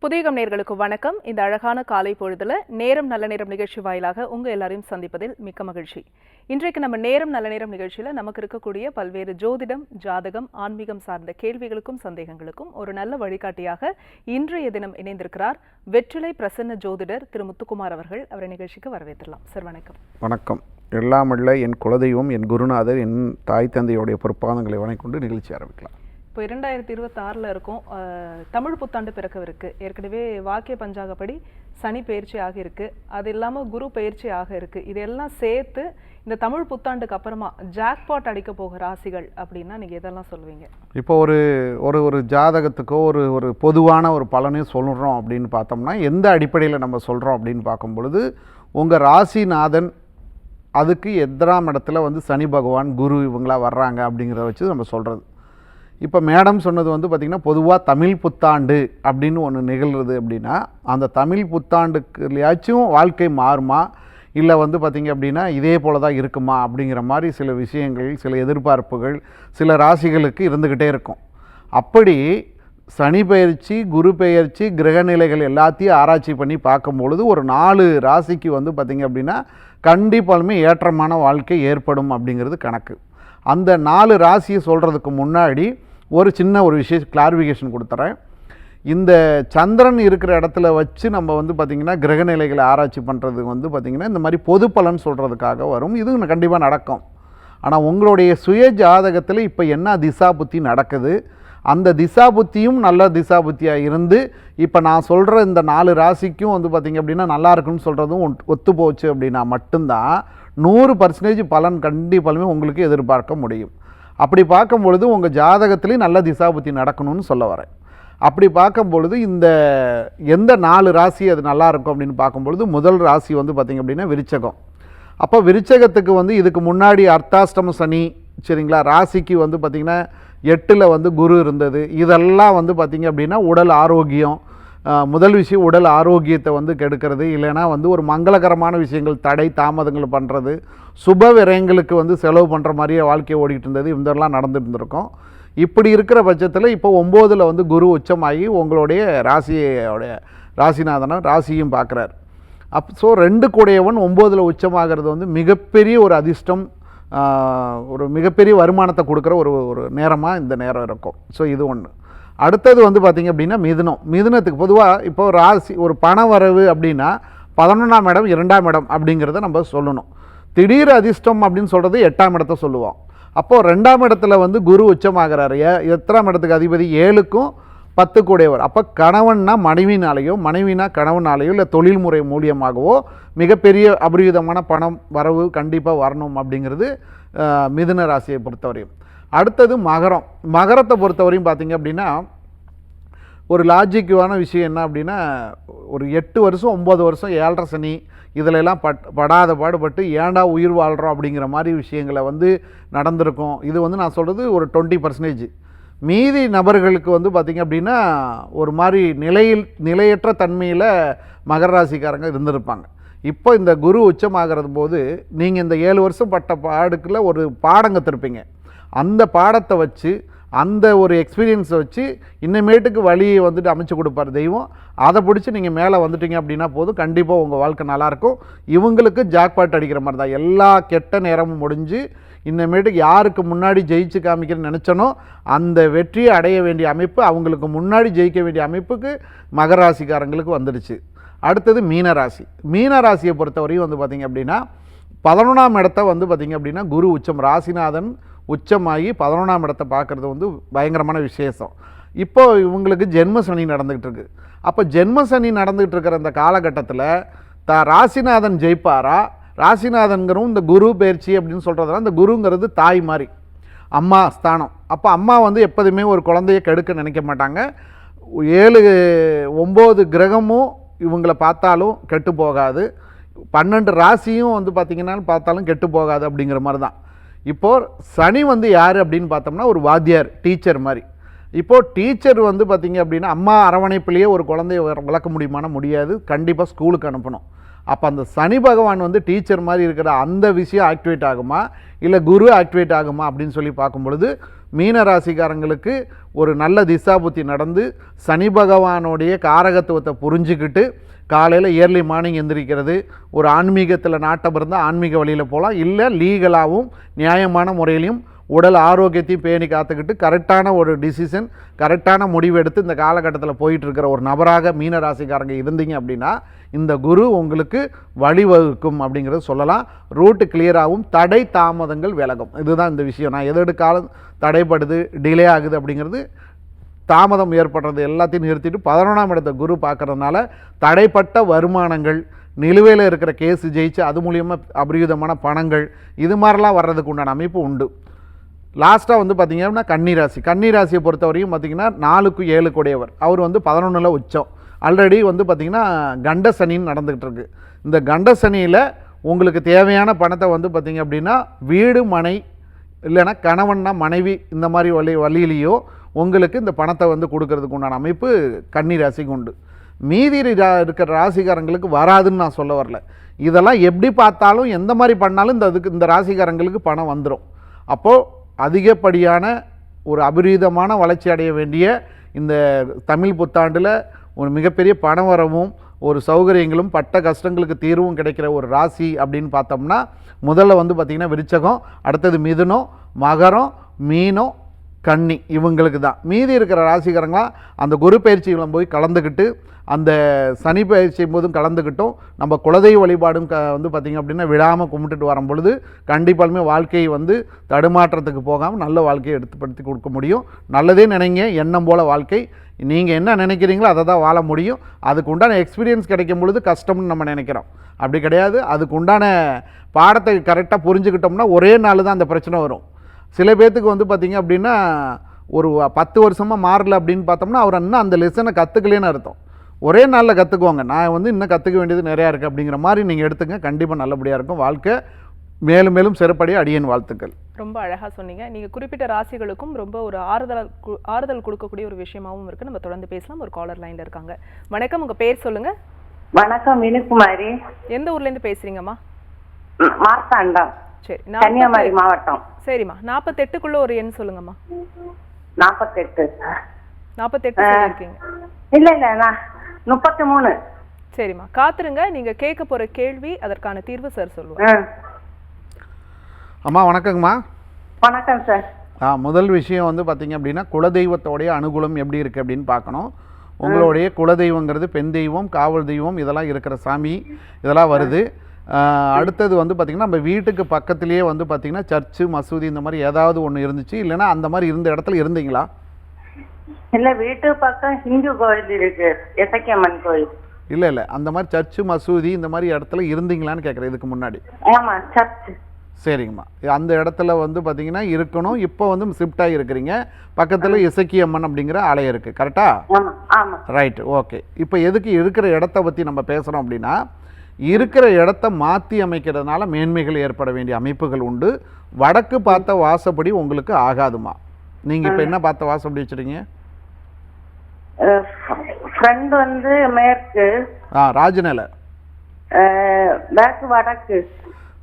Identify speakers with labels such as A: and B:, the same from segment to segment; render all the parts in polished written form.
A: புதியகம் நேயர்களுக்கு வணக்கம். இந்த அழகான காலை பொழுதுல நேரம் நல்ல நேரம் நிகழ்ச்சி வாயிலாக உங்க எல்லாரையும் சந்திப்பதில் மிக்க மகிழ்ச்சி. இன்றைக்கு நம்ம நேரம் நல்ல நேரம் நிகழ்ச்சியில நமக்கு இருக்கக்கூடிய பல்வேறு ஜோதிடம், ஜாதகம், ஆன்மீகம் சார்ந்த கேள்விகளுக்கும் சந்தேகங்களுக்கும் ஒரு நல்ல வழிகாட்டியாக இன்றைய தினம் இணைந்திருக்கிறார் வெற்றிலை பிரசன்ன ஜோதிடர் திரு முத்துக்குமார் அவர்கள். அவரை நிகழ்ச்சிக்கு வரவேற்றலாம். சார் வணக்கம்.
B: வணக்கம். எல்லாமல்ல என் குலதெய்வம், என் குருநாதர், என் தாய் தந்தையுடைய பொறுப்பாதங்களை வணங்கொண்டு நிகழ்ச்சி ஆரம்பிக்கலாம்.
A: இப்போ 2026 இருக்கும். தமிழ் புத்தாண்டு பிறக்கவிருக்கு. ஏற்கனவே வாக்கிய பஞ்சாங்கப்படி சனி பயிற்சி ஆகியிருக்கு. அது இல்லாமல் குரு பயிற்சி ஆக இருக்கு. இதெல்லாம் சேர்த்து இந்த தமிழ் புத்தாண்டுக்கு அப்புறமா ஜாக்பாட் அடிக்க போகிற ராசிகள் அப்படின்னா நீங்கள் எதெல்லாம் சொல்லுவீங்க?
B: இப்போ ஒரு ஜாதகத்துக்கோ ஒரு பொதுவான ஒரு பலனையும் சொல்கிறோம் அப்படின்னு பார்த்தோம்னா, எந்த அடிப்படையில் நம்ம சொல்கிறோம் அப்படின்னு பார்க்கும் பொழுது, உங்கள் ராசிநாதன் அதுக்கு எத்தனாம் இடத்துல சனி பகவான், குரு இவங்களாம் வர்றாங்க அப்படிங்கிறத வச்சு நம்ம சொல்கிறது. இப்போ மேடம் சொன்னது பார்த்திங்கன்னா, பொதுவாக தமிழ் புத்தாண்டு அப்படின்னு ஒன்று நிகழ்கிறது அப்படின்னா, அந்த தமிழ் புத்தாண்டுக்குலையாச்சும் வாழ்க்கை மாறுமா, இல்லை பார்த்திங்க அப்படின்னா இதே போல் தான் இருக்குமா அப்படிங்கிற மாதிரி சில விஷயங்கள், சில எதிர்பார்ப்புகள் சில ராசிகளுக்கு இருந்துக்கிட்டே இருக்கும். அப்படி சனி பெயர்ச்சி, குரு பெயர்ச்சி, கிரகநிலைகள் எல்லாத்தையும் ஆராய்ச்சி பண்ணி பார்க்கும்பொழுது ஒரு 4 ராசிக்கு பார்த்திங்க அப்படின்னா கண்டிப்பாலுமே ஏற்றமான வாழ்க்கை ஏற்படும் அப்படிங்கிறது கணக்கு. அந்த 4 ராசியை சொல்கிறதுக்கு முன்னாடி ஒரு சின்ன விஷயம் கிளாரிஃபிகேஷன் கொடுத்துறேன். இந்த சந்திரன் இருக்கிற இடத்துல வச்சு நம்ம பார்த்திங்கன்னா கிரகநிலைகளை ஆராய்ச்சி பண்ணுறது பார்த்திங்கன்னா இந்த மாதிரி பொது பலன் சொல்கிறதுக்காக வரும். இது கண்டிப்பாக நடக்கும். ஆனால் உங்களுடைய சுய ஜாதகத்தில் இப்போ என்ன திசா புத்தி நடக்குது, அந்த திசா புத்தியும் நல்ல திசா புத்தியாக இருந்து இப்போ நான் சொல்கிற இந்த 4 ராசிக்கும் பார்த்திங்க அப்படின்னா நல்லா இருக்குன்னு சொல்கிறதும் ஒத்து போச்சு அப்படின்னா மட்டும்தான் 100% பலன் கண்டிப்பாலுமே உங்களுக்கு எதிர்பார்க்க முடியும். அப்படி பார்க்கும் பொழுது உங்கள் ஜாதகத்துலேயும் நல்ல திசாபுத்தி நடக்கணும்னு சொல்ல வரேன். அப்படி பார்க்கும் பொழுது இந்த எந்த 4 ராசி அது நல்லா இருக்கும் அப்படின்னு பார்க்கும்பொழுது, முதல் ராசி பார்த்திங்க அப்படின்னா விருச்சகம். அப்போ விருச்சகத்துக்கு இதுக்கு முன்னாடி அர்த்தாஷ்டம சனி, சரிங்களா, ராசிக்கு பார்த்திங்கன்னா 8ல் குரு இருந்தது. இதெல்லாம் பார்த்திங்க அப்படின்னா உடல் ஆரோக்கியம், முதல் விஷயம் உடல் ஆரோக்கியத்தை கெடுக்கிறது, இல்லைனா ஒரு மங்களகரமான விஷயங்கள் தடை தாமதங்கள் பண்ணுறது, சுப விரயங்களுக்கு செலவு பண்ணுற மாதிரியே வாழ்க்கையை ஓடிக்கிட்டு இருந்தது. இதெல்லாம் நடந்துட்டு இருந்திருக்கும். இப்படி இருக்கிற பட்சத்தில் இப்போ 9ல் குரு உச்சமாகி உங்களுடைய ராசிநாதனை ராசியும் பார்க்குறார். ஸோ 2 கூடையவன் 9ல் உச்சமாகிறது மிகப்பெரிய ஒரு அதிர்ஷ்டம், ஒரு மிகப்பெரிய வருமானத்தை கொடுக்குற ஒரு நேரமாக இந்த நேரம் இருக்கும். ஸோ இது ஒன்று. அடுத்தது பார்த்திங்க அப்படின்னா மிதுனத்துக்கு பொதுவாக இப்போ ராசி ஒரு பண வரவு அப்படின்னா 11ஆம் இடம் 2ஆம் இடம் அப்படிங்கிறத நம்ம சொல்லணும். திடீர் அதிர்ஷ்டம் அப்படின்னு சொல்கிறது 8ஆம் இடத்த சொல்லுவோம். அப்போது 2ஆம் இடத்துல குரு உச்சமாகிறாரு. எத்தனாம் இடத்துக்கு அதிபதி? 7க்கும் 10 கூடையவர். அப்போ கணவன்னா மனைவினாலேயோ, மனைவினா கணவனாலேயோ, இல்லை தொழில்முறை மூலியமாகவோ மிகப்பெரிய அபரிவிதமான பணம் வரவு கண்டிப்பாக வரணும் அப்படிங்கிறது மிதுன ராசியை பொறுத்தவரையும். அடுத்தது மகரம். மகரத்தை பொறுத்தவரையும் பார்த்திங்க அப்படின்னா ஒரு லாஜிக்கான விஷயம் என்ன அப்படின்னா, ஒரு 8 வருஷம் 9 வருஷம் 7.5 சனி இதிலெல்லாம் படாத பாடுபட்டு ஏண்டா உயிர் வாழ்கிறோம் அப்படிங்கிற மாதிரி விஷயங்களை நடந்திருக்கும். இது நான் சொல்கிறது ஒரு 20%. மீதி நபர்களுக்கு பார்த்திங்க அப்படின்னா ஒரு மாதிரி நிலையற்ற தன்மையில் மகர ராசிக்காரங்க இருந்திருப்பாங்க. இப்போ இந்த குரு உச்சமாகிறது போது நீங்கள் இந்த 7 வருஷம் பட்ட பாடுக்குள்ள ஒரு பாடம் கற்றுருப்பீங்க. அந்த பாடத்தை வச்சு, அந்த ஒரு எக்ஸ்பீரியன்ஸை வச்சு இன்னமேட்டுக்கு வழியை அமைச்சு கொடுப்பார் தெய்வம். அதை பிடிச்சி நீங்கள் மேலே வந்துட்டீங்க அப்படின்னா போதும், கண்டிப்பாக உங்கள் வாழ்க்கை நல்லாயிருக்கும். இவங்களுக்கு ஜாக்பாட் அடிக்கிற மாதிரி தான். எல்லா கெட்ட நேரமும் முடிஞ்சு இன்னமேட்டுக்கு யாருக்கு முன்னாடி ஜெயிச்சு காமிக்கிறேன்னு நினச்சனோ அந்த வெற்றியை அடைய வேண்டிய அமைப்பு, அவங்களுக்கு முன்னாடி ஜெயிக்க வேண்டிய அமைப்புக்கு மகர ராசிக்காரங்களுக்கு வந்துடுச்சு. அடுத்தது மீனராசி. மீனராசியை பொறுத்தவரையும் பார்த்திங்க அப்படின்னா 11ஆம் இடத்த பார்த்திங்க அப்படின்னா குரு உச்சம், ராசிநாதன் உச்சமாகி 11ஆம் இடத்தை பார்க்குறது பயங்கரமான விசேஷம். இப்போ இவங்களுக்கு ஜென்ம சனி நடந்துக்கிட்டு இருக்கு. அப்போ ஜென்ம சனி நடந்துகிட்டு இருக்கிற இந்த காலகட்டத்தில் ராசிநாதன் ஜெயிப்பாரா? ராசிநாதன்கிறவும் இந்த குரு பயிற்சி அப்படின்னு சொல்கிறதுனால இந்த குருங்கிறது தாய் மாதிரி, அம்மா ஸ்தானம். அப்போ அம்மா எப்போதுமே ஒரு குழந்தைய கெடுக்க நினைக்க மாட்டாங்க. 7 9 கிரகமும் இவங்களை பார்த்தாலும் கெட்டு போகாது, 12 ராசியும் பார்த்திங்கன்னா பார்த்தாலும் கெட்டு போகாது அப்படிங்கிற மாதிரி தான். இப்போது சனி யார் அப்படின்னு பார்த்தோம்னா ஒரு வாத்தியார், டீச்சர் மாதிரி. இப்போது டீச்சர் பார்த்திங்க அப்படின்னா அம்மா அரவணைப்பிலேயே ஒரு குழந்தைய வளர்க்க முடியுமானா முடியாது, கண்டிப்பாக ஸ்கூலுக்கு அனுப்பணும். அப்போ அந்த சனி பகவான் டீச்சர் மாதிரி இருக்கிற அந்த விஷயம் ஆக்டிவேட் ஆகுமா, இல்லை குரு ஆக்டிவேட் ஆகுமா அப்படின்னு சொல்லி பார்க்கும் பொழுது மீன ராசிக்காரங்களுக்கு ஒரு நல்ல திசாபுத்தி நடந்து சனி பகவானுடைய காரகத்துவத்தை புரிஞ்சுக்கிட்டு காலையில் இயர்லி மார்னிங் எந்திரிக்கிறது, ஒரு ஆன்மீகத்தில் நாட்டம் இருந்தால் ஆன்மீக வழியில் போகலாம், இல்லை லீகலாகவும் நியாயமான முறையிலையும் உடல் ஆரோக்கியத்தையும் பேணி காத்துக்கிட்டு கரெக்டான ஒரு டிசிஷன், கரெக்டான முடிவு எடுத்து இந்த காலகட்டத்தில் போயிட்டுருக்கிற ஒரு நபராக மீன ராசிக்காரங்க இருந்தீங்க அப்படின்னா இந்த குரு உங்களுக்கு வழிவகுக்கும் அப்படிங்கிறது சொல்லலாம். ரூட்டு கிளியராகவும் தடை தாமதங்கள் விலகும். இதுதான் இந்த விஷயம். நான் எது எடுக்காலும் தடைப்படுது, டிலே ஆகுது அப்படிங்கிறது, தாமதம் ஏற்படுறது எல்லாத்தையும் நிறுத்திட்டு 11ஆம் இடத்தை குரு பார்க்கறதுனால தடைப்பட்ட வருமானங்கள், நிலுவையில் இருக்கிற கேஸு ஜெயிச்சு அது மூலியமாக அபரிவிதமான பணங்கள், இது மாதிரிலாம் வர்றதுக்கு உண்டான அமைப்பு உண்டு. லாஸ்ட்டாக வந்து பார்த்திங்கன்னா கன்னிராசியை பொறுத்தவரையும் பார்த்திங்கன்னா 4க்கு 7 கூடையவர். அவர் வந்து 11ல் உச்சம். ஆல்ரெடி வந்து பார்த்திங்கன்னா கண்ட சனின்னு நடந்துக்கிட்டு இருக்கு. இந்த கண்ட சனியில் உங்களுக்கு தேவையான பணத்தை வந்து பார்த்திங்க அப்படின்னா வீடு மனை இல்லைன்னா கணவன்னா மனைவி இந்த மாதிரி வழியிலையோ உங்களுக்கு இந்த பணத்தை வந்து கொடுக்கறதுக்கு உண்டான அமைப்பு கன்னிராசிக்கு உண்டு. மீதி இருக்கிற ராசிக்காரங்களுக்கு வராதுன்னு நான் சொல்ல வரல. இதெல்லாம் எப்படி பார்த்தாலும் எந்த மாதிரி பண்ணாலும் இந்த ராசிக்காரங்களுக்கு பணம் வந்துடும். அப்போது அதிகப்படியான ஒரு அபரீதமான வளர்ச்சி அடைய வேண்டிய இந்த தமிழ் புத்தாண்டில் ஒரு மிகப்பெரிய பண வரவும் ஒரு சௌகரியங்களும் பட்ட கஷ்டங்களுக்கு தீர்வும் கிடைக்கிற ஒரு ராசி அப்படின்னு பார்த்தோம்னா முதல்ல வந்து பார்த்திங்கன்னா விருச்சகம், அடுத்தது மிதுனம், மகரம், மீனம், கன்னி, இவங்களுக்கு தான். மீதி இருக்கிற ராசிக்காரங்களாம் அந்த குரு பயிற்சிகளும் போய் கலந்துக்கிட்டு அந்த சனி பயிற்சியும் போதும் கலந்துக்கிட்டோம். நம்ம குலதெய்வ வழிபாடும் வந்து பார்த்திங்க அப்படின்னா விடாமல் கும்பிட்டுட்டு வரும் பொழுது கண்டிப்பாலுமே வாழ்க்கையை வந்து தடுமாற்றத்துக்கு போகாமல் நல்ல வாழ்க்கையை எடுத்துப்படுத்தி கொடுக்க முடியும். நல்லதே நினைங்க, எண்ணம் போல் வாழ்க்கை. நீங்கள் என்ன நினைக்கிறீங்களோ அதை தான் வாழ முடியும். அதுக்கு உண்டான எக்ஸ்பீரியன்ஸ் கிடைக்கும் பொழுது கஷ்டம்னு நம்ம நினைக்கிறோம். அப்படி கிடையாது. அதுக்கு உண்டான பாடத்தை கரெக்டாக புரிஞ்சுக்கிட்டோம்னா ஒரே நாள் தான் அந்த பிரச்சனை வரும். சில பேர்த்துக்கு வந்து பார்த்திங்க அப்படின்னா ஒரு 10 வருஷமாக மாறல அப்படின்னு பார்த்தோம்னா அவர் இன்னும் அந்த லெசனை கற்றுக்கலேன்னு அர்த்தம். ஒரே நாளில் கற்றுக்குவாங்க. நான் வந்து இன்னும் கற்றுக்க வேண்டியது நிறையா இருக்குது அப்படிங்கிற மாதிரி நீங்கள் எடுத்துங்க. கண்டிப்பாக நல்லபடியாக இருக்கும். வாழ்க்கை மேலும் மேலும் சிறப்படைய அடியேன் வாழ்த்துக்கள்.
A: ரொம்ப அழகாக சொன்னீங்க. நீங்கள் குறிப்பிட்ட ராசிகளுக்கும் ரொம்ப ஒரு ஆறுதல் கொடுக்கக்கூடிய ஒரு விஷயமாகவும் இருக்குது. நம்ம தொடர்ந்து பேசலாம். ஒரு காலர் லைனில் இருக்காங்க. வணக்கம், உங்கள் பேர் சொல்லுங்கள்.
C: வணக்கம், வினுகுமாரி.
A: எந்த ஊர்லேருந்து பேசுகிறீங்கம்மா?
C: மார்த்தாண்டம்.
A: சரி,
C: கன்னியாகுமரி மாவட்டம்.
A: சரிம்மா, 48க்குள்ள ஒரு எண் சொல்லுங்கம்மா.
C: 48
A: சொல்லியிருக்கீங்க.
C: இல்ல நான் 33.
A: சரிம்மா, காத்துருங்க. நீங்க கேட்க போற கேள்வி அதற்கான தீர்வு சார் சொல்லுவாங்க.
B: அம்மா வணக்கங்கம்மா.
C: வணக்கம் சார்.
B: முதல் விஷயம் வந்து பார்த்தீங்க அப்படின்னா குலதெய்வத்தோடைய அனுகூலம் எப்படி இருக்குது அப்படின்னு பார்க்கணும். உங்களுடைய குலதெய்வங்கிறது பெண் தெய்வம், காவல் தெய்வம், இதெல்லாம் இருக்கிற சாமி இதெல்லாம் வருது. அடுத்தது வந்து பார்த்திங்கன்னா நம்ம வீட்டுக்கு பக்கத்துலேயே வந்து பார்த்திங்கன்னா சர்ச்சு, மசூதி இந்த மாதிரி ஏதாவது ஒன்று இருந்துச்சு, இல்லைன்னா அந்த மாதிரி இருந்த இடத்துல இருந்தீங்களா?
C: இல்லை, வீட்டு பக்கம் ஹிந்து கோயில் இருக்கு, எசக்கியம்மன் கோயில்.
B: இல்லை அந்த மாதிரி சர்ச்சு, மசூதி இந்த மாதிரி இடத்துல இருந்தீங்களான்னு கேட்குறேன் இதுக்கு முன்னாடி.
C: ஆமாம், சர்ச்.
B: சரிங்கம்மா, அந்த இடத்துல வந்து பார்த்தீங்கன்னா இருக்கணும். இப்போ வந்து ஷிஃப்ட் ஆகி இருக்கிறீங்க. பக்கத்தில் எசக்கியம்மன் அப்படிங்கிற ஆலயம் இருக்குது, கரெக்டா?
C: ஆமாம்.
B: Right, okay. இப்போ எதுக்கு இருக்கிற இடத்த பற்றி நம்ம பேசுகிறோம் அப்படின்னா இருக்கிற இடத்த மாற்றி அமைக்கிறதுனால மேன்மைகள் ஏற்பட வேண்டிய அமைப்புகள் உண்டு. வடக்கு பார்த்த வாசப்படி உங்களுக்கு ஆகாதுமா. நீங்கள் இப்போ என்ன பார்த்த வாசப்படி வச்சுருக்கீங்க?
C: ஃப்ரண்ட் வந்து மேற்கு,
B: ராஜநிலை
C: பேக் வடக்கு.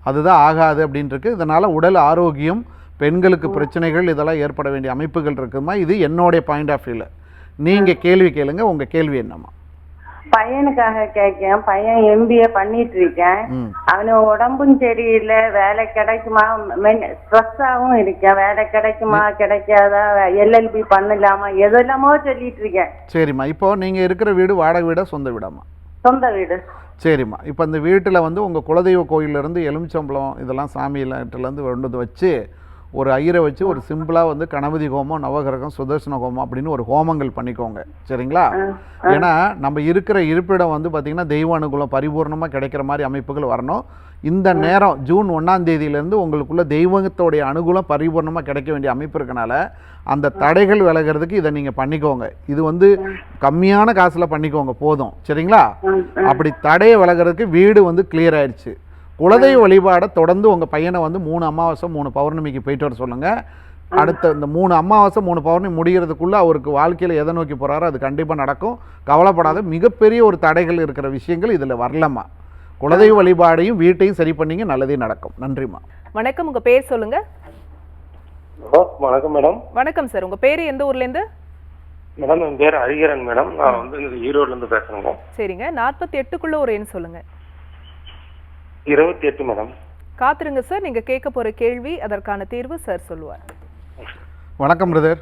B: அதுதான் ஆகாது அப்படின்ட்டு. இதனால் உடல் ஆரோக்கியம், பெண்களுக்கு பிரச்சனைகள் இதெல்லாம் ஏற்பட வேண்டிய அமைப்புகள் இருக்குமா. இது என்னுடைய பாயிண்ட் ஆஃப் வியூவில். நீங்கள் கேள்வி கேளுங்க. உங்கள் கேள்வி என்னம்மா?
C: பையனுக்காக கேட்கேன். பையன் MBA பண்ணிட்டு இருக்கேன். அவனு உடம்பும் சரியில்லை, வேலை கிடைக்குமா, ஸ்ட்ரெஸ்ஸாகவும் இருக்கேன், வேலை கிடைக்குமா கிடைக்காதா, LLB பண்ணலாமா, எதெல்லாமோ சொல்லிட்டு இருக்கேன்.
B: சரிம்மா, இப்போ நீங்கள் இருக்கிற வீடு வாடகை வீடா சொந்த வீடாம்மா?
C: சொந்த வீடு.
B: சரிம்மா, இப்போ அந்த வீட்டில் வந்து உங்கள் குலதெய்வ கோயிலேருந்து எலுமிச்சம்பழம் இதெல்லாம் சாமியிலேருந்து கொண்டு வந்து வச்சு ஒரு ஐயரை வச்சு ஒரு சிம்பிளாக வந்து கணபதி ஹோமம், நவகிரகம், சுதர்சன ஹோமம் அப்படின்னு ஒரு ஹோமங்கள் பண்ணிக்கோங்க. சரிங்களா? ஏன்னா நம்ம இருக்கிற இருப்பிடம் வந்து பார்த்திங்கன்னா தெய்வ அனுகூலம் பரிபூர்ணமாக கிடைக்கிற மாதிரி அமைப்புகள் வரணும். இந்த நேரம் ஜூன் 1ஆம் தேதியிலேருந்து உங்களுக்குள்ள தெய்வத்தோடைய அனுகூலம் பரிபூர்ணமாக கிடைக்க வேண்டிய அமைப்பு இருக்கனால அந்த தடைகள் விலகிறதுக்கு இதை நீங்கள் பண்ணிக்கோங்க. இது வந்து கம்மியான காசில் பண்ணிக்கோங்க, போதும். சரிங்களா? அப்படி தடையை விலகிறதுக்கு வீடு வந்து கிளியர் ஆயிடுச்சு. குலதெய்வ வழிபாடை தொடர்ந்து உங்கள் பையனை வந்து 3 அமாவாசை 3 பௌர்ணமிக்கு போயிட்டு வர சொல்லுங்கள். அடுத்த இந்த 3 அமாவாசை 3 பௌர்ணமி முடிகிறதுக்குள்ளே அவருக்கு வாழ்க்கையில் எதை நோக்கி போகிறாரோ அது கண்டிப்பாக நடக்கும். கவலைப்படாத. மிகப்பெரிய ஒரு தடைகள் இருக்கிற விஷயங்கள் இதில் வரலம்மா. குலதெய்வ வழிபாடையும் வீட்டையும் சரி பண்ணிங்க, நல்லதே நடக்கும். நன்றிம்மா.
A: வணக்கம், உங்கள் பேர் சொல்லுங்கள்.
D: ஹலோ, வணக்கம் மேடம்.
A: வணக்கம் சார், உங்க பேரு எந்த ஊர்ல இருந்து?
D: மேடம் என் பேர் ஹரிகரன் மேடம். நான் வந்து ஈரோட்ல இருந்து பேசுறேங்க.
A: சரிங்க, 48க்குள்ள ஒரு எண் சொல்லுங்க.
D: 28 மேடம்.
A: காத்துருங்க சார், நீங்க கேட்க போற கேள்வி அதற்கான தீர்வு சார் சொல்லுவார்.
B: வணக்கம் பிரதர்.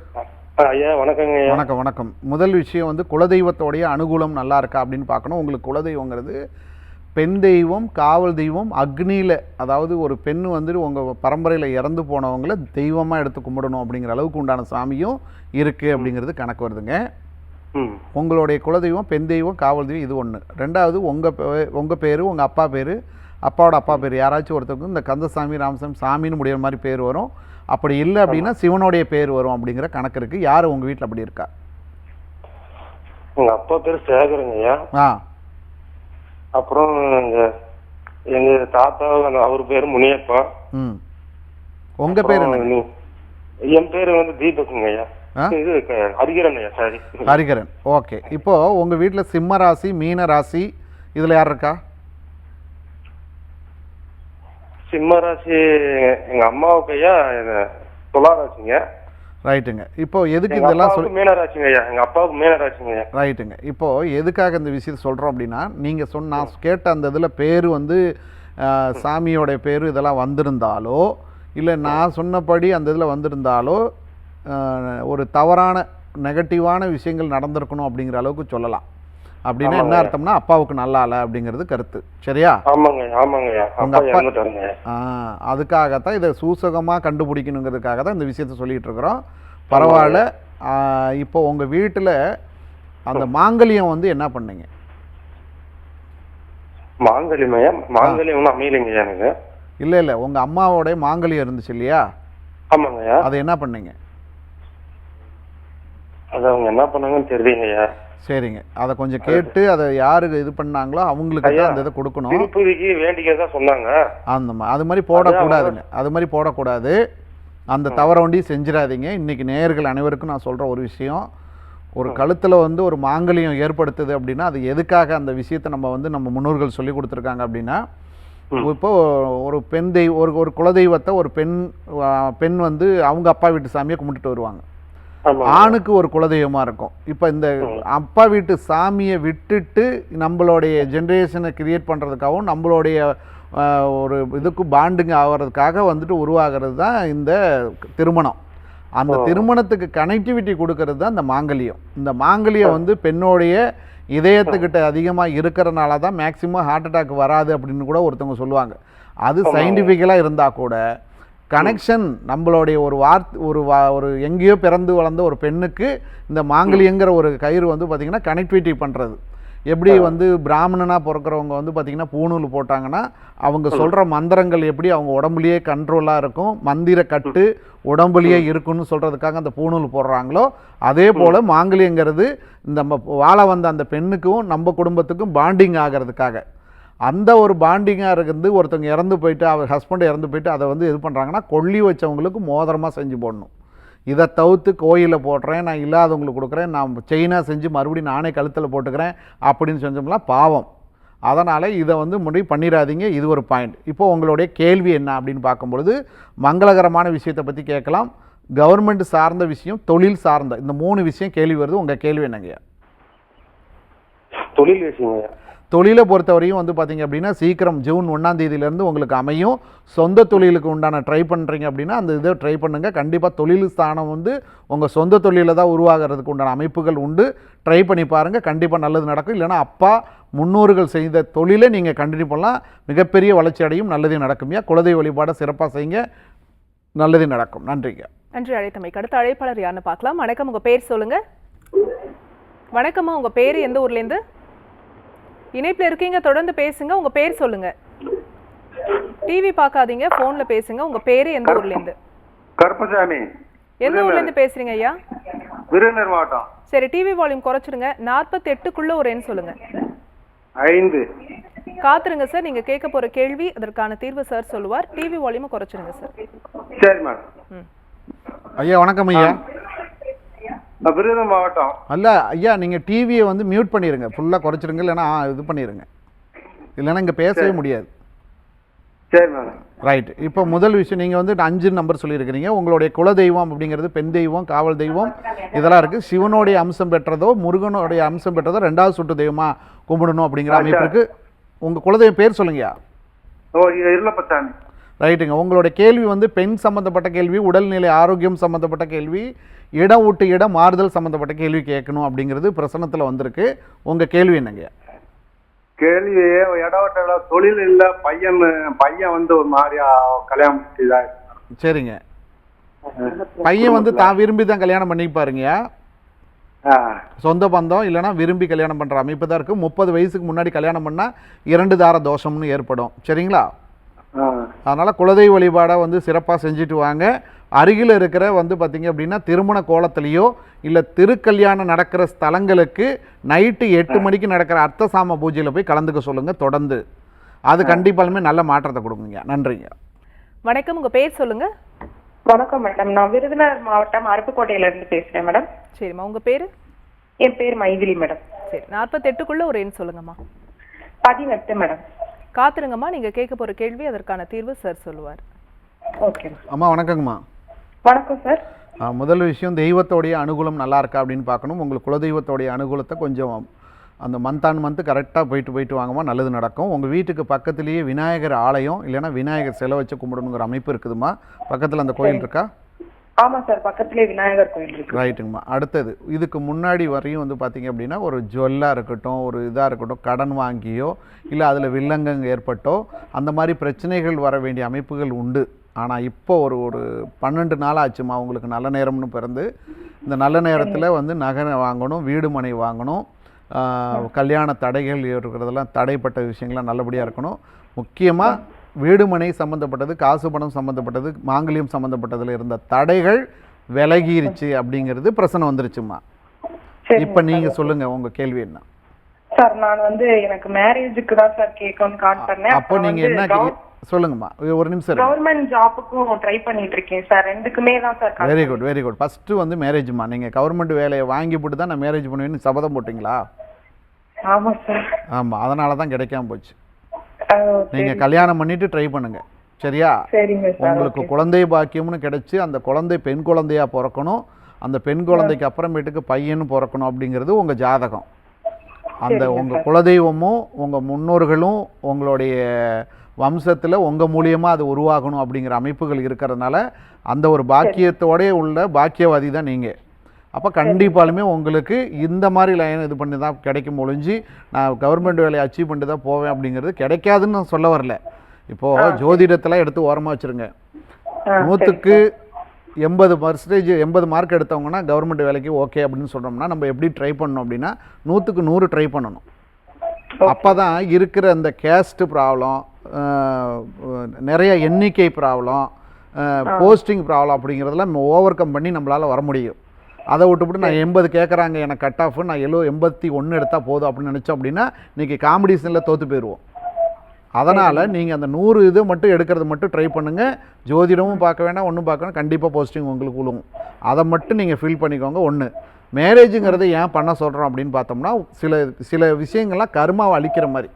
D: ஐயா வணக்கங்க ஐயா.
B: வணக்கம் வணக்கம். முதல் விஷயம் வந்து குலதெய்வத்தோடைய அனுகூலம் நல்லா இருக்கா அப்படின்னு பார்க்கணும். உங்களுக்கு குலதெய்வங்கிறது பெண் தெய்வம், காவல் தெய்வம், அக்னியில், அதாவது ஒரு பெண் வந்துட்டு உங்கள் பரம்பரையில் இறந்து போனவங்கள தெய்வமாக எடுத்து கும்பிடணும் அப்படிங்கிற அளவுக்கு உண்டான சாமியும் இருக்குது அப்படிங்கிறது கணக்கு வருதுங்க. உங்களுடைய குலதெய்வம், பெண் தெய்வம், காவல் தெய்வம், இது ஒன்று. ரெண்டாவது உங்கள் பேர், உங்கள் அப்பா பேர், அப்பாவோட அப்பா பேர் யாராச்சும் ஒருத்தருக்கு இந்த கந்தசாமி, ராமசாமி, சாமின்னு முடிகிற மாதிரி பேர் வரும். அப்படி இல்லை அப்படின்னா சிவனுடைய பேர் வரும் அப்படிங்கிற கணக்கு இருக்குது. யார் உங்கள் வீட்டில் அப்படி இருக்கா?
D: உங்கள் அப்பா பேர் சேகருங்க ஐயா. அப்புறம் எங்க தாத்தா அவர் பேரு முனியப்பா.
B: உங்க பேரு?
D: என் பேரு வந்து தீபக்குங்க ஐயா. இது ஹரிகரன் ஐயா. சாரி,
B: ஹரிகரன். ஓகே. இப்போ உங்க வீட்டுல சிம்ம ராசி, மீன ராசி, இதுல யார் இருக்கா?
D: சிம்ம ராசி எங்க அம்மாவுக்கு ஐயா, துலா ராசிங்க.
B: ரைட்டுங்க. இப்போ எதுக்கு இதெல்லாம் சொல்லி?
D: மீனராசிங்க ஐயா, எங்க அப்பாவுக்கு மீனராசிங்க ஐயா.
B: ரைட்டுங்க. இப்போ எதுக்காக இந்த விஷயத்தை சொல்றோம் அப்படின்னா, நீங்க நான் கேட்ட அந்த இதுல பேரு வந்து சாமியோட பேரு இதெல்லாம் வந்திருந்தாலோ, இல்லை நான் சொன்னபடி அந்த இதில் வந்திருந்தாலோ ஒரு தவறான நெகட்டிவான விஷயங்கள் நடந்திருக்கணும் அப்படிங்கிற அளவுக்கு சொல்லலாம். அப்படின்னா என்ன அர்த்தம்னா, அப்பாவுக்கு நல்லா இல்லை அப்படிங்கிறது கருத்து. சரியா?
D: ஆமாங்க ஆமாங்க.
B: உங்க அப்பா அதுக்காகத்தான் இதை சூசகமாக கண்டுபிடிக்கணுங்கிறதுக்காக தான் இந்த விஷயத்த சொல்லிட்டு இருக்கிறோம். பரவாயில்ல. இப்போ உங்க வீட்டில் அந்த மாங்கல்யம் வந்து என்ன பண்ணீங்க?
D: மாங்கல்யமையா? மாங்கல்யம் ஒன்றும் அமையலைங்க எனக்கு.
B: இல்லை இல்லை, உங்க அம்மாவோட மாங்கல்யம் இருந்துச்சு இல்லையா?
D: ஆமாங்கய்யா.
B: அதை என்ன பண்ணீங்க?
D: அது அவங்க என்ன பண்ணாங்கன்னு தெரியலைங்கய்யா.
B: சரிங்க, அதை கொஞ்சம் கேட்டு அதை யாருக்கு இது பண்ணாங்களோ அவங்களுக்கு தான் அந்த இதை கொடுக்கணும்.
D: திருப்பதிக்கு வேண்டியதான் சொன்னாங்க.
B: அது மாதிரி போடக்கூடாதுங்க. அது மாதிரி போடக்கூடாது. அந்த தவற ஒண்டி செஞ்சிடாதீங்க. இன்னைக்கு நேயர்கள் அனைவருக்கும் நான் சொல்ற ஒரு விஷயம், ஒரு கழுத்துல வந்து ஒரு மாங்கல்யம் ஏற்படுத்துது அப்படின்னா அது எதுக்காக அந்த விஷயத்தை நம்ம முன்னோர்கள் சொல்லி கொடுத்துருக்காங்க அப்படின்னா, இப்போ ஒரு பெண் ஒரு குலதெய்வத்தை ஒரு பெண் வந்து அவங்க அப்பா வீட்டு சாமியை கும்பிட்டுட்டு வருவாங்க. ஆணுக்கு ஒரு குலதெய்வமா இருக்கும். இப்போ இந்த அப்பா வீட்டு சாமியை விட்டுட்டு நம்மளுடைய ஜென்ரேஷனை கிரியேட் பண்றதுக்காகவும் நம்மளுடைய ஒரு இதுக்கு பாண்டுங்க ஆகிறதுக்காக வந்துட்டு உருவாகிறது தான் இந்த திருமணம். அந்த திருமணத்துக்கு கனெக்டிவிட்டி கொடுக்கறது தான் இந்த மாங்கல்யம். இந்த மாங்கல்யம் வந்து பெண்ணோடைய இதயத்துக்கிட்ட அதிகமாக இருக்கிறனால தான் மேக்சிமம் ஹார்ட் அட்டாக் வராது அப்படின்னு கூட ஒருத்தவங்க சொல்லுவாங்க. அது சயின்டிஃபிக்கலாக இருந்தால் கூட கனெக்ஷன் நம்மளுடைய ஒரு எங்கேயோ பிறந்து வளர்ந்த ஒரு பெண்ணுக்கு இந்த மாங்கல்யங்கிற ஒரு கயிறு வந்து பார்த்திங்கன்னா கனெக்டிவிட்டி பண்ணுறது. எப்படி வந்து பிராமணனாக பிறக்கிறவங்க வந்து பார்த்திங்கன்னா பூணூல் போட்டாங்கன்னா அவங்க சொல்கிற மந்திரங்கள் எப்படி அவங்க உடம்புலையே கண்ட்ரோலாக இருக்கும், மந்திர கட்டு உடம்புலையே இருக்குன்னு சொல்கிறதுக்காக அந்த பூணூல் போடுறாங்களோ, அதே போல் மாங்கல்யங்கிறது இந்த வாழ வந்த அந்த பெண்ணுக்கும் நம்ம குடும்பத்துக்கும் பாண்டிங் ஆகிறதுக்காக. அந்த ஒரு பாண்டிங்காக இருக்குது. ஒருத்தவங்க இறந்து போயிட்டு, அவர் ஹஸ்பண்ட் இறந்து போயிட்டு அதை வந்து இது பண்ணுறாங்கன்னா கொல்லி வச்சவங்களுக்கு மோதிரமாக செஞ்சு போடணும். இதை தவிர்த்து கோயிலில் போடுறேன், நான் இல்லாதவங்களுக்கு கொடுக்குறேன், நான் செயினாக செஞ்சு மறுபடியும் நானே கழுத்தில் போட்டுக்கிறேன் அப்படின்னு செஞ்சோம்னா பாவம். அதனால் இதை வந்து முடிவு பண்ணிடாதீங்க. இது ஒரு பாயிண்ட். இப்போது உங்களுடைய கேள்வி என்ன அப்படின்னு பார்க்கும்பொழுது, மங்களகரமான விஷயத்தை பற்றி கேட்கலாம், கவர்மெண்ட் சார்ந்த விஷயம், தொழில் சார்ந்த, இந்த 3 விஷயம் கேள்வி வருது. உங்கள் கேள்வி என்னங்கய்யா?
D: தொழில் விஷயங்க.
B: தொழிலை பொறுத்தவரையும் வந்து பார்த்தீங்க அப்படின்னா சீக்கிரம் ஜூன் 1ஆம் தேதியிலேருந்து உங்களுக்கு அமையும். சொந்த தொழிலுக்கு உண்டான ட்ரை பண்ணுறீங்க அப்படின்னா அந்த இதை ட்ரை பண்ணுங்கள். கண்டிப்பாக தொழில் ஸ்தானம் வந்து உங்கள் சொந்த தொழிலில் தான் உருவாகிறதுக்கு உண்டான அமைப்புகள் உண்டு. ட்ரை பண்ணி பாருங்கள், கண்டிப்பாக நல்லது நடக்கும். இல்லைனா அப்பா முன்னோர்கள் செய்த தொழிலை நீங்கள் கண்டினியூ பண்ணலாம், மிகப்பெரிய வளர்ச்சி அடையும், நல்லதே நடக்கும்யா. குலதெய்வ வழிபாடை சிறப்பாக செய்யுங்க, நல்லதே நடக்கும். நன்றிங்க.
A: நன்றி அழைத்தமைக்கு. அடுத்த அழைப்பாளர் யாருன்னு பார்க்கலாம். வணக்கம், உங்கள் பேர் சொல்லுங்கள். வணக்கம்மா, உங்கள் பேர் எந்த ஊர்லேருந்து? இணைப்பில் இருக்கீங்க, தொடர்ந்து பேசுங்க. உங்க பேர் சொல்லுங்க. டிவி பார்க்காதீங்க, போன்ல பேசுங்க. உங்க பேரு எந்த ஊர்ல இருந்து?
E: கருப்பசாமி.
A: எந்த ஊர்ல இருந்து பேசுறீங்க ஐயா?
E: விருதுநகர் மாவட்டம்.
A: சரி, டிவி வால்யூம் குறைச்சிடுங்க. 48க்குள்ள ஒரு எண் சொல்லுங்க.
E: 5.
A: காத்துருங்க சார், நீங்க கேட்க போற கேள்வி அதற்கான தீர்வு சார் சொல்லுவார். டிவி வால்யூம் குறைச்சிடுங்க சார்.
E: சரி மேடம்.
B: ஐயா வணக்கம் ஐயா.
E: விருதுநகர் மாவட்டம்.
B: அல்ல ஐயா, நீங்கள் டிவியை வந்து மியூட் பண்ணிடுங்க, ஃபுல்லாக குறைச்சிடுங்க, இல்லைன்னா இது பண்ணிடுங்க, இல்லைன்னா இங்கே பேசவே முடியாது.
E: சரி மேடம்.
B: ரைட். இப்போ முதல் விஷயம் நீங்கள் வந்து 5 நம்பர் சொல்லியிருக்கிறீங்க. உங்களுடைய குலதெய்வம் அப்படிங்கிறது பெண் தெய்வம், காவல் தெய்வம் இதெல்லாம் இருக்குது. சிவனுடைய அம்சம் பெற்றதோ முருகனுடைய அம்சம் பெற்றதோ 2வது சுட்டு தெய்வமாக கும்பிடணும் அப்படிங்கிற அமைப்பு இருக்குது. உங்கள் குலதெய்வம் பேர் சொல்லுங்கய்யா.
E: ஓ, இருளப்பச்சாமி.
B: ரைட்டுங்க. உங்களுடைய கேள்வி வந்து பெண் சம்மந்தப்பட்ட கேள்வி, உடல்நிலை ஆரோக்கியம் சம்மந்தப்பட்ட கேள்வி, இடம் விட்டு இடம் மாறுதல் சம்மந்தப்பட்ட கேள்வி கேட்கணும் அப்படிங்கிறது பிரசனத்தில் வந்திருக்கு. உங்கள் கேள்வி என்னங்க?
E: கேள்வி இடவட்ட தொழில் இல்ல, பையன் வந்து ஒரு மாதிரியா கல்யாணம் பண்ணிட்டா.
B: சரிங்க. பையன் வந்து தான் விரும்பி தான் கல்யாணம் பண்ணிப்பாருங்கய்யா. சொந்த பந்தம் இல்லைனா விரும்பி கல்யாணம் பண்ணுற அமைப்பு தான் இருக்குது. 30 வயசுக்கு முன்னாடி கல்யாணம் பண்ணால் 2 தார தோஷம்னு ஏற்படும். சரிங்களா? அதனால் குலதெய்வ வழிபாடை வந்து சிறப்பாக செஞ்சுட்டு வாங்க. அருகில் இருக்கிற வந்து பார்த்திங்க அப்படின்னா திருமண கோலத்திலேயோ இல்லை திருக்கல்யாணம் நடக்கிற ஸ்தலங்களுக்கு நைட்டு 8 மணிக்கு நடக்கிற அர்த்தசாம பூஜையில் போய் கலந்துக்க சொல்லுங்கள் தொடர்ந்து. அது கண்டிப்பாலுமே நல்ல மாற்றத்தை கொடுக்குங்க. நன்றிங்க.
A: வணக்கம், உங்கள் பேர் சொல்லுங்கள்.
F: வணக்கம் மேடம், நான் விருதுநகர் மாவட்டம் அருப்புக்கோட்டையிலேருந்து பேசுகிறேன் மேடம்.
A: சரிம்மா, உங்கள் பேர்?
F: என் பேர் மைதிலி மேடம்.
A: சரி, 48க்குள்ளே ஒரு எண் சொல்லுங்கம்மா.
F: 18 மேடம்.
A: காத்துருங்கம்மா, நீங்கள் கேட்க போகிற கேள்வி அதற்கான தீர்வு சார் சொல்லுவார்.
F: ஓகே
B: அம்மா வணக்கங்கம்மா.
F: வணக்கம் சார்.
B: முதல் விஷயம், தெய்வத்தோடைய அனுகூலம் நல்லா இருக்கா அப்படின்னு பார்க்கணும். உங்களுக்கு குலதெய்வத்தோடைய அனுகூலத்தை கொஞ்சம் அந்த மந்த் கரெக்டாக போயிட்டு வாங்கம்மா, நல்லது நடக்கும். உங்கள் வீட்டுக்கு பக்கத்துலேயே விநாயகர் ஆலயம் இல்லைன்னா விநாயகர் சிலை வச்சு கும்பிடணுங்கிற அமைப்பு இருக்குதுமா. பக்கத்தில் அந்த கோயில் இருக்கா?
F: ஆமாம் சார், பக்கத்துலேயே விநாயகர் கோயில் இருக்கு.
B: ரைட்டுங்கம்மா. அடுத்தது, இதுக்கு முன்னாடி வரையும் வந்து பார்த்திங்க அப்படின்னா ஒரு ஜுவல்லாக இருக்கட்டும், ஒரு இதாக இருக்கட்டும், கடன் வாங்கியோ இல்லை அதில் வில்லங்கங்க ஏற்பட்டோ அந்த மாதிரி பிரச்சனைகள் வர வேண்டிய அமைப்புகள் உண்டு. ஆனால் இப்போ ஒரு 12 நாள் ஆச்சுமா உங்களுக்கு நல்ல நேரம்னு பிறந்து. இந்த நல்ல நேரத்தில் வந்து நகை வாங்கணும், வீடு மனை வாங்கணும், கல்யாண தடைகள் இருக்கிறதெல்லாம் தடைப்பட்ட விஷயங்கள்லாம் நல்லபடியாக இருக்கணும். முக்கியமாக வீடு மனை சம்மந்தப்பட்டது, காசு பணம் சம்மந்தப்பட்டது, மாங்கல்யம் சம்மந்தப்பட்டதில் இருந்த தடைகள் விலகிருச்சு அப்படிங்கிறது பிரச்சனை வந்துருச்சுமா. இப்போ நீங்கள் சொல்லுங்கள், உங்கள் கேள்வி என்ன?
F: சார், நான் வந்து எனக்கு மேரேஜுக்கு தான் சார் கேட்கணும்னு கால் பண்ணேன்.
B: அப்போ நீங்கள் என்ன சொல்லுங்கம்மா, ஒரு நிமிஷம்.
F: கவர்மெண்ட் ஜாப்புக்கும் ட்ரை பண்ணிட்டு இருக்கேன் சார், ரெண்டுக்குமே தான் சார்.
B: Very good. ஃபஸ்ட்டு வந்து மேரேஜ்மா. நீங்கள் கவர்மெண்ட் வேலையை வாங்கி போட்டு தான் நான் மேரேஜ் பண்ணுவேன்னு சபதம் போட்டிங்களா?
F: ஆமாம் சார்.
B: ஆமாம், அதனால தான் கிடைக்காம போச்சு. நீங்கள் கல்யாணம் பண்ணிட்டு ட்ரை பண்ணுங்க. சரியா? உங்களுக்கு குழந்தை பாக்கியம்னு கிடைச்சி அந்த குழந்தை பெண் குழந்தையாக பிறக்கணும். அந்த பெண் குழந்தைக்கு அப்புறமேட்டுக்கு பையனும் பிறக்கணும் அப்படிங்கிறது உங்கள் ஜாதகம். அந்த உங்கள் குலதெய்வமும் உங்கள் முன்னோர்களும் உங்களுடைய வம்சத்தில் உங்கள் மூலியமாக அது உருவாகணும் அப்படிங்கிற அமைப்புகள் இருக்கிறதுனால அந்த ஒரு பாக்கியத்தோடே உள்ள பாக்கியவாதி தான் நீங்கள். அப்போ கண்டிப்பாலுமே உங்களுக்கு இந்த மாதிரி லைன் இது பண்ணி தான் கிடைக்கும் ஒழிஞ்சு நான் கவர்மெண்ட் வேலையை அச்சீவ் பண்ணிட்டு தான் போவேன் அப்படிங்கிறது கிடைக்காதுன்னு நான் சொல்ல வரல. இப்போது ஜோதிடத்தில் எடுத்து ஓரமாக வச்சுருங்க. 100க்கு 80% 80 மார்க் எடுத்தவங்கன்னா கவர்மெண்ட் வேலைக்கு ஓகே அப்படின்னு சொல்கிறோம்னா நம்ம எப்படி ட்ரை பண்ணணும் அப்படின்னா 100க்கு 100 ட்ரை பண்ணணும். அப்போ தான் இருக்கிற அந்த கேஸ்ட் ப்ராப்ளம், நிறைய எண்ணிக்கை ப்ராப்ளம், போஸ்டிங் ப்ராப்ளம் அப்படிங்கிறதெல்லாம் நம்ம ஓவர் கம் பண்ணி நம்மளால் வர முடியும். அதை விட்டுவிட்டு நான் 80 கேட்குறாங்க எனக்கு கட் ஆஃப், நான் 81 எடுத்தால் போதும் அப்படின்னு நினச்சோம் அப்படின்னா இன்றைக்கி காம்படிஷனில் தோற்று போயிடுவோம். அதனால் நீங்கள் அந்த 100 இது மட்டும் எடுக்கிறது மட்டும் ட்ரை பண்ணுங்கள். ஜோதிடமும் பார்க்க வேண்டாம், ஒன்றும் பார்க்க வேண்டாம், கண்டிப்பாக போஸ்டிங் உங்களுக்கு விழுவும். அதை மட்டும் நீங்கள் ஃபீல் பண்ணிக்கோங்க. ஒன்று, மேரேஜுங்கிறத ஏன் பண்ண சொல்கிறோம் அப்படின்னு பார்த்தோம்னா சில விஷயங்கள்லாம் கர்மாவை அழிக்கிற மாதிரி.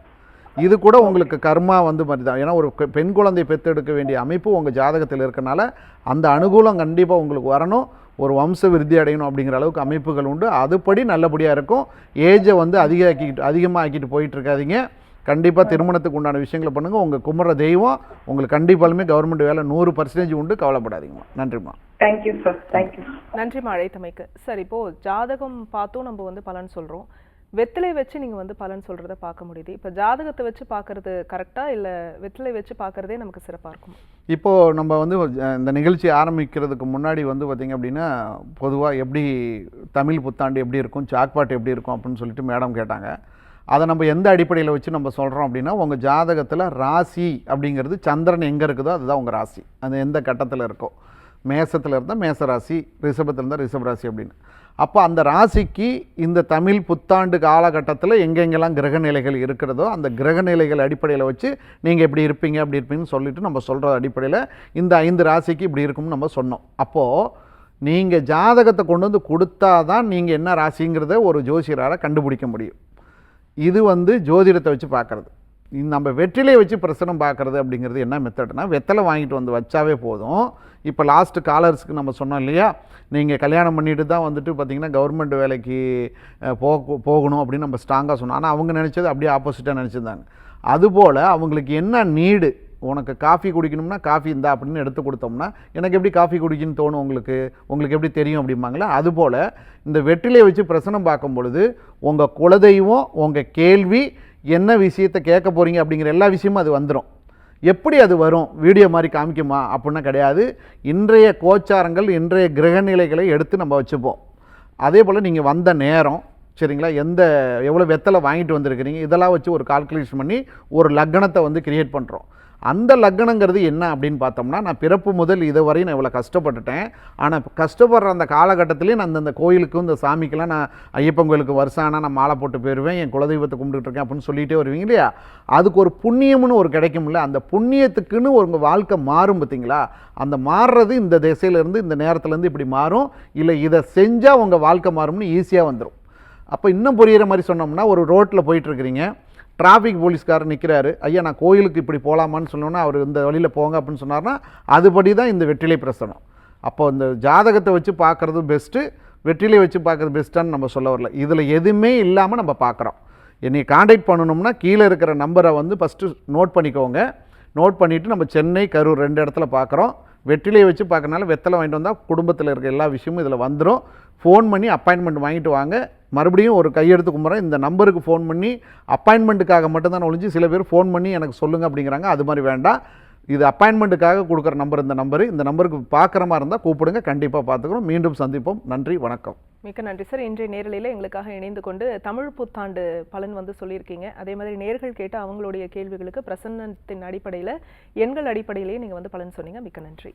B: இது கூட உங்களுக்கு கர்மா வந்து மாதிரி தான். ஏன்னா ஒரு பெண் குழந்தை பெற்றெடுக்க வேண்டிய அமைப்பு உங்கள் ஜாதகத்தில் இருக்கனால அந்த அனுகூலம் கண்டிப்பாக உங்களுக்கு வரணும். ஒரு வம்ச விருத்தி அடையணும் அப்படிங்கிற அளவுக்கு அமைப்புகள் உண்டு. அதுபடி நல்லபடியாக இருக்கும். ஏஜை வந்து அதிகமாக ஆக்கிட்டு போயிட்டு இருக்காதீங்க. கண்டிப்பாக திருமணத்துக்கு உண்டான விஷயங்களை பண்ணுங்கள். உங்கள் கும்பிட்ற தெய்வம் உங்களுக்கு கண்டிப்பாலுமே கவர்மெண்ட் வேலை 100% உண்டு. கவலைப்படாதீங்கம்மா. நன்றிம்மா.
F: Thank you sir. தேங்க்யூ.
A: நன்றிம்மா அழைத்தமைக்கு. சார், இப்போது ஜாதகம் பார்த்தும் நம்ம வந்து பலன் சொல்கிறோம். வெற்றிலை வச்சு நீங்கள் வந்து பலன் சொல்கிறத பார்க்க முடியுது. இப்போ ஜாதகத்தை வச்சு பார்க்குறது கரெக்டாக இல்லை வெற்றிலை வச்சு பார்க்குறதே நமக்கு சிறப்பாக இருக்கும்? இப்போது நம்ம வந்து இந்த நிகழ்ச்சி ஆரம்பிக்கிறதுக்கு முன்னாடி வந்து பார்த்திங்க அப்படின்னா பொதுவாக எப்படி தமிழ் புத்தாண்டு எப்படி இருக்கும், ஜாக்பாட் எப்படி இருக்கும் அப்படின்னு சொல்லிட்டு மேடம் கேட்டாங்க. அதை நம்ம எந்த அடிப்படையில் வச்சு நம்ம சொல்கிறோம் அப்படின்னா உங்கள் ஜாதகத்தில் ராசி அப்படிங்கிறது சந்திரன் எங்கே இருக்குதோ அதுதான் உங்கள் ராசி. அது எந்த கட்டத்தில் இருக்கோ, மேசத்தில் இருந்தால் மேச ராசி, ரிஷபத்தில் இருந்தால் ரிஷப ராசி அப்படின்னு. அப்போ அந்த ராசிக்கு இந்த தமிழ் புத்தாண்டு காலகட்டத்தில் எங்கெங்கெல்லாம் கிரகநிலைகள் இருக்கிறதோ அந்த கிரகநிலைகள் அடிப்படையில் வச்சு நீங்கள் எப்படி இருப்பீங்க அப்படி இருப்பீங்கன்னு சொல்லிவிட்டு நம்ம சொல்கிற அடிப்படையில் இந்த 5 ராசிக்கு இப்படி இருக்கும்னு நம்ம சொன்னோம். அப்போது நீங்கள் ஜாதகத்தை கொண்டு வந்து கொடுத்தா தான் நீங்கள் என்ன ராசிங்கிறத ஒரு ஜோசியரால் கண்டுபிடிக்க முடியும். இது வந்து ஜோதிடத்தை வச்சு பார்க்குறது.
B: நம்ம வெற்றிலை வச்சு பிரசனம் பார்க்குறது அப்படிங்கிறது என்ன மெத்தட்னா, வெத்தலை வாங்கிட்டு வந்து வச்சாவே போதும். இப்போ லாஸ்ட்டு காலர்ஸ்க்கு நம்ம சொன்னோம் இல்லையா, நீங்கள் கல்யாணம் பண்ணிட்டு தான் வந்துட்டு பார்த்தீங்கன்னா கவர்மெண்ட் வேலைக்கு போகணும் அப்படின்னு நம்ம ஸ்ட்ராங்காக சொன்னோம். ஆனால் அவங்க நினச்சது அப்படியே ஆப்போசிட்டாக நினச்சிருந்தாங்க. அதுபோல் அவங்களுக்கு என்ன நீடு, உனக்கு காஃபி குடிக்கணும்னா காஃபி இந்தா அப்படின்னு எடுத்து கொடுத்தோம்னா எனக்கு எப்படி காஃபி குடிக்கணும்னு தோணும், உங்களுக்கு எப்படி தெரியும் அப்படிம்பாங்களே. அதுபோல் இந்த வெற்றிலையை வச்சு பிரசனம் பார்க்கும் பொழுது உங்கள் குலதெய்வம், உங்கள் கேள்வி, என்ன விஷயத்தை கேட்க போகிறீங்க அப்படிங்கிற எல்லா விஷயமும் அது வந்துடும். எப்படி அது வரும், வீடியோ மாதிரி காமிக்குமா அப்படின்னா கிடையாது. இன்றைய கோச்சாரங்கள், இன்றைய கிரகநிலைகளை எடுத்து நம்ம வச்சுப்போம். அதே போல் நீங்கள் வந்த நேரம் சரிங்களா, எவ்வளோ வெத்தலை வாங்கிட்டு வந்திருக்கிறீங்க, இதெல்லாம் வச்சு ஒரு கால்குலேஷன் பண்ணி ஒரு லக்னத்தை வந்து கிரியேட் பண்ணுறோம். அந்த லக்னங்கிறது என்ன அப்படின்னு பார்த்தோம்னா, நான் பிறப்பு முதல் இதுவரையும் நான் இவ்வளோ கஷ்டப்பட்டுட்டேன். ஆனால் கஷ்டப்படுற அந்த காலகட்டத்திலேயே நான் அந்த கோயிலுக்கும் இந்த சாமிக்கெல்லாம் நான் ஐயப்பன் கோயிலுக்கு வருஷம் ஆனால் நான் மாலை போட்டு போயிடுவேன், என் குலதெய்வத்தை கும்பிட்டுட்டு இருக்கேன் அப்படின்னு சொல்லிகிட்டே வருவீங்க இல்லையா. அதுக்கு ஒரு புண்ணியம்னு ஒரு கிடைக்கும்ல, அந்த புண்ணியத்துக்குன்னு உங்கள் வாழ்க்கை மாறும் பார்த்தீங்களா. அந்த மாறுறது இந்த திசையிலேருந்து இந்த நேரத்துலேருந்து இப்படி மாறும், இல்லை இதை செஞ்சால் உங்கள் வாழ்க்கை மாறும்னு ஈஸியாக வந்துடும். அப்போ இன்னும் புரிகிற மாதிரி சொன்னோம்னா, ஒரு ரோட்டில் போயிட்டுருக்கிறீங்க, டிராஃபிக் போலீஸ்காரர் நிற்கிறாரு, ஐயா நான் கோயிலுக்கு இப்படி போகலாமான்னு சொன்னோன்னா அவர் இந்த வழியில் போங்க அப்படின்னு சொன்னார்னா அதுபடி தான் இந்த வெற்றிலை பிரசனம். அப்போ இந்த ஜாதகத்தை வச்சு பார்க்குறது பெஸ்ட்டு, வெற்றிலை வச்சு பார்க்குறது பெஸ்ட்டான்னு நம்ம சொல்ல வரல. இதில் எதுவுமே இல்லாமல் நம்ம பார்க்குறோம். என்னை காண்டாக்ட் பண்ணணும்னா கீழே இருக்கிற நம்பரை வந்து ஃபஸ்ட்டு நோட் பண்ணிக்கோங்க. நோட் பண்ணிவிட்டு நம்ம சென்னை, கரூர் 2 இடத்துல பார்க்குறோம். வெற்றிலையை வச்சு பார்க்கறனால வெத்தலை வாங்கிட்டு வந்தால் குடும்பத்தில் இருக்க எல்லா விஷயமும் இதில் வந்துடும். ஃபோன் பண்ணி அப்பாயின்மெண்ட் வாங்கிட்டு வாங்க. மறுபடியும் ஒரு கையெடுத்து கும்பிட்றேன், இந்த நம்பருக்கு ஃபோன் பண்ணி அப்பாயின்மெண்ட்டுக்காக மட்டும்தான் ஒழிஞ்சு சில பேர் ஃபோன் பண்ணி எனக்கு சொல்லுங்கள் அப்படிங்கிறாங்க. அது மாதிரி வேண்டாம். இது அப்பாயின்மெண்ட்டுக்காக கொடுக்குற நம்பர் இந்த நம்பருக்கு பார்க்குற மாதிரி இருந்தால் கூப்பிடுங்க, கண்டிப்பாக பார்த்துக்கிறோம். மீண்டும் சந்திப்போம். நன்றி, வணக்கம்.
A: மிக்க நன்றி சார். இன்றைய நேரலையில் எங்களுக்காக இணைந்து கொண்டு தமிழ் புத்தாண்டு பலன் வந்து சொல்லியிருக்கீங்க. அதே மாதிரி நேர்கள் கேட்டு அவங்களுடைய கேள்விகளுக்கு பிரசன்னத்தின் அடிப்படையில், எண்கள் அடிப்படையிலேயே நீங்கள் வந்து பலன் சொன்னீங்க. மிக்க நன்றி.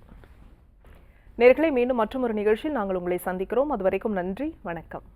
A: நேர்களை மீண்டும் மற்றும் ஒரு நிகழ்ச்சியில் நாங்கள் உங்களை சந்திக்கிறோம். அதுவரைக்கும் நன்றி, வணக்கம்.